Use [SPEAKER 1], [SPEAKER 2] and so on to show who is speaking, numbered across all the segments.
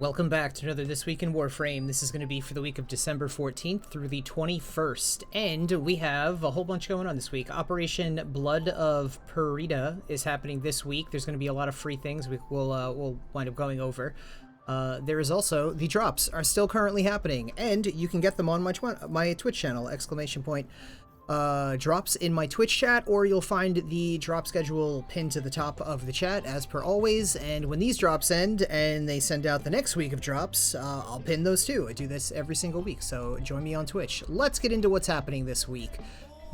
[SPEAKER 1] Welcome back to another This Week in Warframe. This is going to be for the week of December 14th through the 21st. And we have a whole bunch going on this week. Operation Blood of Perita is happening this week. There's going to be a lot of free things we'll wind up going over. There is also, the drops are still currently happening, and you can get them on my Twitch channel, ! Drops in my Twitch chat, or you'll find the drop schedule pinned to the top of the chat as per always. And when these drops end and they send out the next week of drops, I'll pin those too. I do this every single week, so join me on Twitch. Let's get into what's happening this week.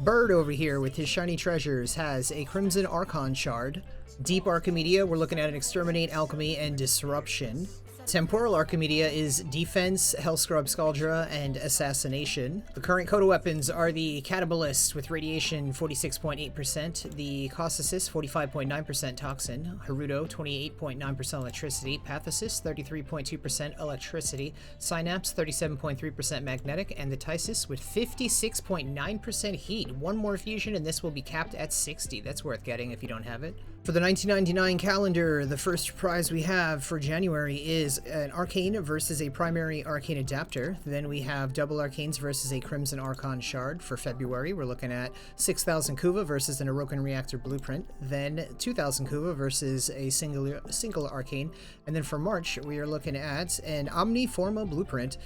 [SPEAKER 1] Bird over here with his shiny treasures has a Crimson Archon Shard. Deep Archimedia, we're looking at an Exterminate, Alchemy, and Disruption. Temporal Archimedia is Defense, Hellscrub Scaldra, and Assassination. The current coda weapons are the Catabalist with Radiation 46.8%, the Cost Assist 45.9% Toxin, Haruto 28.9% Electricity, Path Assist 33.2% Electricity, Synapse 37.3% Magnetic, and the Tysis with 56.9% Heat. One more fusion and this will be capped at 60. That's worth getting if you don't have it. For the 1999 calendar, the first prize we have for January is an Arcane versus a Primary Arcane Adapter. Then we have Double Arcanes versus a Crimson Archon Shard. For February, we're looking at 6,000 Kuva versus an Orokin Reactor Blueprint. Then 2,000 Kuva versus a single Arcane. And then for March, we are looking at an Omniforma Blueprint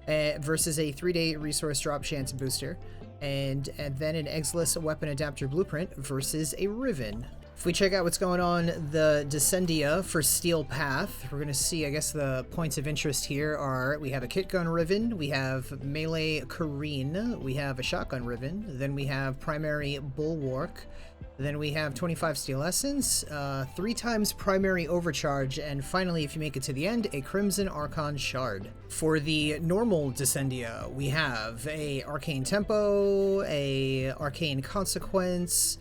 [SPEAKER 1] versus a 3-day Resource Drop Chance Booster. And then an Exilus Weapon Adapter Blueprint versus a Riven. If we check out what's going on the Descendia for Steel Path, we're going to see, I guess, the points of interest here are, we have a Kit Gun Riven, we have Melee Kareen, we have a Shotgun Riven, then we have Primary Bulwark, then we have 25 Steel Essence, 3 times Primary Overcharge, and finally, if you make it to the end, a Crimson Archon Shard. For the normal Descendia, we have a Arcane Tempo, a Arcane Consequence,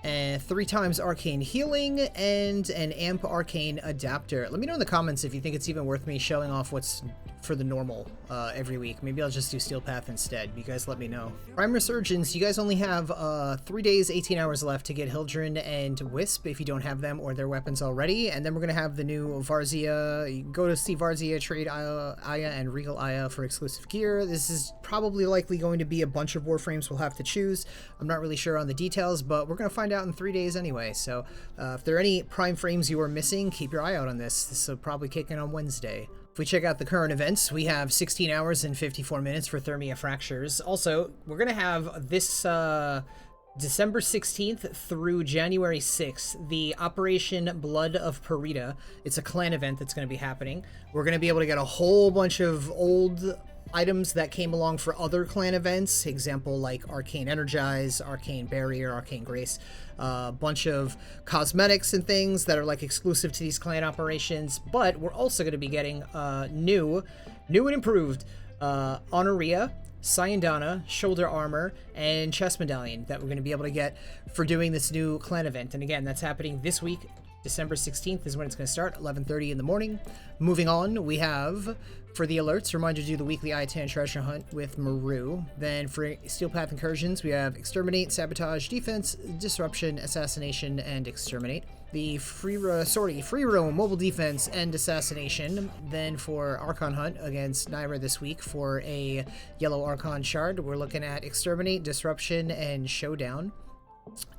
[SPEAKER 1] 3 times Arcane Healing, and an Amp Arcane Adapter. Let me know in the comments if you think it's even worth me showing off what's for the normal every week. Maybe I'll just do Steel Path instead. You guys let me know. Prime Resurgence, you guys only have 3 days, 18 hours left to get Hildren and Wisp if you don't have them or their weapons already. And then we're going to have the new Varzia. You can go to see Varzia, trade Aya and Regal Aya for exclusive gear. This is probably likely going to be a bunch of Warframes we'll have to choose. I'm not really sure on the details, but we're going to find out in 3 days anyway. So if there are any Prime frames you are missing, keep your eye out on this. This will probably kick in on Wednesday. If we check out the current events, we have 16 hours and 54 minutes for Thermia Fractures. Also, we're going to have this December 16th through January 6th, the Operation Blood of Perita. It's a clan event that's going to be happening. We're going to be able to get a whole bunch of old items that came along for other clan events, example like Arcane Energize, Arcane Barrier, Arcane Grace, a bunch of cosmetics and things that are like exclusive to these clan operations, but we're also going to be getting new and improved Honoria, Syandana, Shoulder Armor, and Chest Medallion that we're going to be able to get for doing this new clan event. And again, that's happening this week. December 16th is when it's going to start, 11:30 in the morning. Moving on, we have, for the alerts, reminder to do the weekly Iatan treasure hunt with Maru. Then for Steel Path incursions, we have Exterminate, Sabotage, Defense, Disruption, Assassination, and Exterminate. The free roam, Mobile Defense, and Assassination. Then for Archon Hunt against Naira this week for a Yellow Archon Shard, we're looking at Exterminate, Disruption, and Showdown.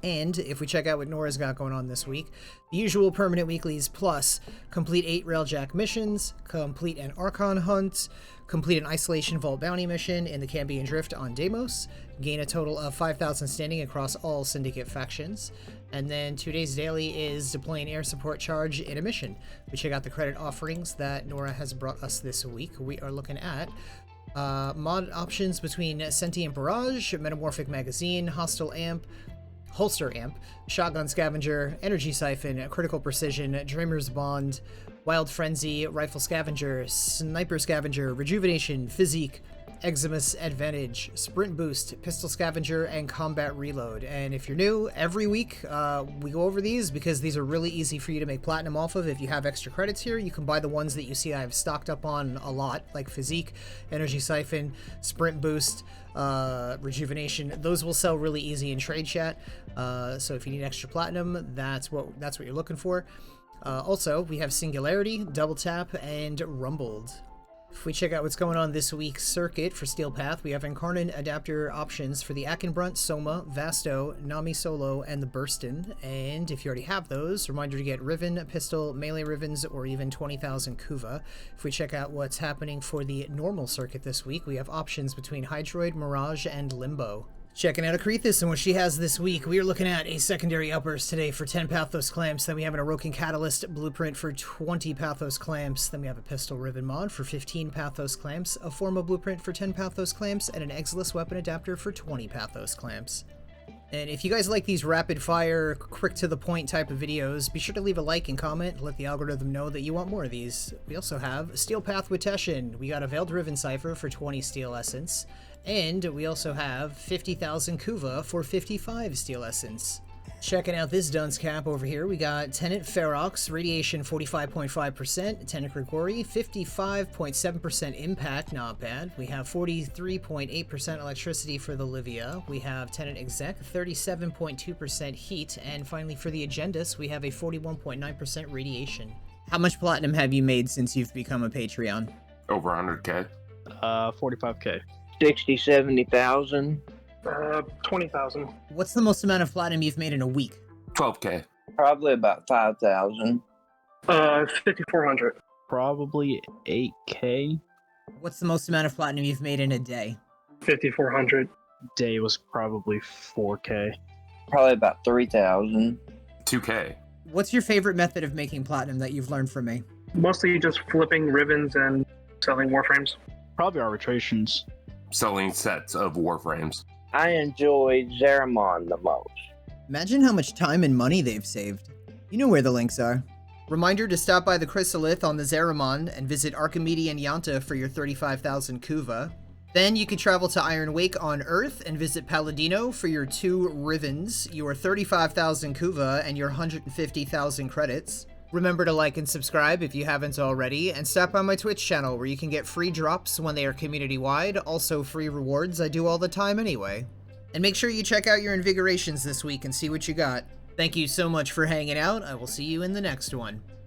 [SPEAKER 1] And if we check out what Nora's got going on this week, the usual permanent weeklies plus complete 8 Railjack missions, complete an Archon hunt, complete an Isolation Vault bounty mission in the Cambion Drift on Deimos, gain a total of 5,000 standing across all Syndicate factions, and then 2 days daily is deploying air support charge in a mission. We check out the credit offerings that Nora has brought us this week. We are looking at mod options between Sentient Barrage, Metamorphic Magazine, Hostile Amp, Holster Amp, Shotgun Scavenger, Energy Siphon, Critical Precision, Dreamer's Bond, Wild Frenzy, Rifle Scavenger, Sniper Scavenger, Rejuvenation, Physique, Eximus Advantage, Sprint Boost, Pistol Scavenger, and Combat Reload. And if you're new, every week we go over these because these are really easy for you to make platinum off of. If you have extra credits here, you can buy the ones that you see I've stocked up on a lot, like Physique, Energy Siphon, Sprint Boost, Rejuvenation. Those will sell really easy in trade chat. So if you need extra platinum, that's what you're looking for. Also, we have Singularity, Double Tap, and Rumbled. If we check out what's going on this week's circuit for Steel Path, we have Incarnate adapter options for the Akenbrunt, Soma, Vasto, Nami Solo, and the Burstin. And if you already have those, reminder to get Riven, Pistol, Melee Rivens, or even 20,000 Kuva. If we check out what's happening for the normal circuit this week, we have options between Hydroid, Mirage, and Limbo. Checking out Akrithis and what she has this week, we are looking at a secondary uppers today for 10 Pathos Clamps, then we have an Orokin Catalyst blueprint for 20 Pathos Clamps, then we have a Pistol Riven mod for 15 Pathos Clamps, a Forma blueprint for 10 Pathos Clamps, and an Exilus weapon adapter for 20 Pathos Clamps. And if you guys like these rapid-fire, quick-to-the-point type of videos, be sure to leave a like and comment, let the algorithm know that you want more of these. We also have Steel Path with Teshin. We got a Veiled Riven Cipher for 20 Steel Essence, and we also have 50,000 Kuva for 55 Steel Essence. Checking out this dunce cap over here, we got Tenant Ferox, Radiation 45.5%, Tenant Grigori, 55.7% Impact, not bad. We have 43.8% Electricity for the Livia. We have Tenant Exec, 37.2% Heat, and finally for the Agendus, we have a 41.9% Radiation. How much Platinum have you made since you've become a Patreon?
[SPEAKER 2] Over 100K.
[SPEAKER 3] 45K.
[SPEAKER 4] 60, 70,000.
[SPEAKER 5] 20,000.
[SPEAKER 1] What's the most amount of Platinum you've made in a week?
[SPEAKER 2] 12K.
[SPEAKER 4] Probably about 5,000.
[SPEAKER 5] 5,400.
[SPEAKER 3] Probably 8K.
[SPEAKER 1] What's the most amount of Platinum you've made in a day?
[SPEAKER 5] 5,400.
[SPEAKER 3] Day was probably 4K.
[SPEAKER 4] Probably about 3,000.
[SPEAKER 2] 2K.
[SPEAKER 1] What's your favorite method of making Platinum that you've learned from me?
[SPEAKER 5] Mostly just flipping ribbons and selling warframes.
[SPEAKER 3] Probably arbitrations.
[SPEAKER 2] Selling sets of Warframes.
[SPEAKER 4] I enjoy Zeramon the most.
[SPEAKER 1] Imagine how much time and money they've saved. You know where the links are. Reminder to stop by the Chrysalith on the Zeramon and visit Archimede and Yanta for your 35,000 Kuva. Then you can travel to Iron Wake on Earth and visit Palladino for your 2 Rivens, your 35,000 Kuva, and your 150,000 credits. Remember to like and subscribe if you haven't already, and stop by my Twitch channel where you can get free drops when they are community-wide, also free rewards I do all the time anyway. And make sure you check out your Invigorations this week and see what you got. Thank you so much for hanging out, I will see you in the next one.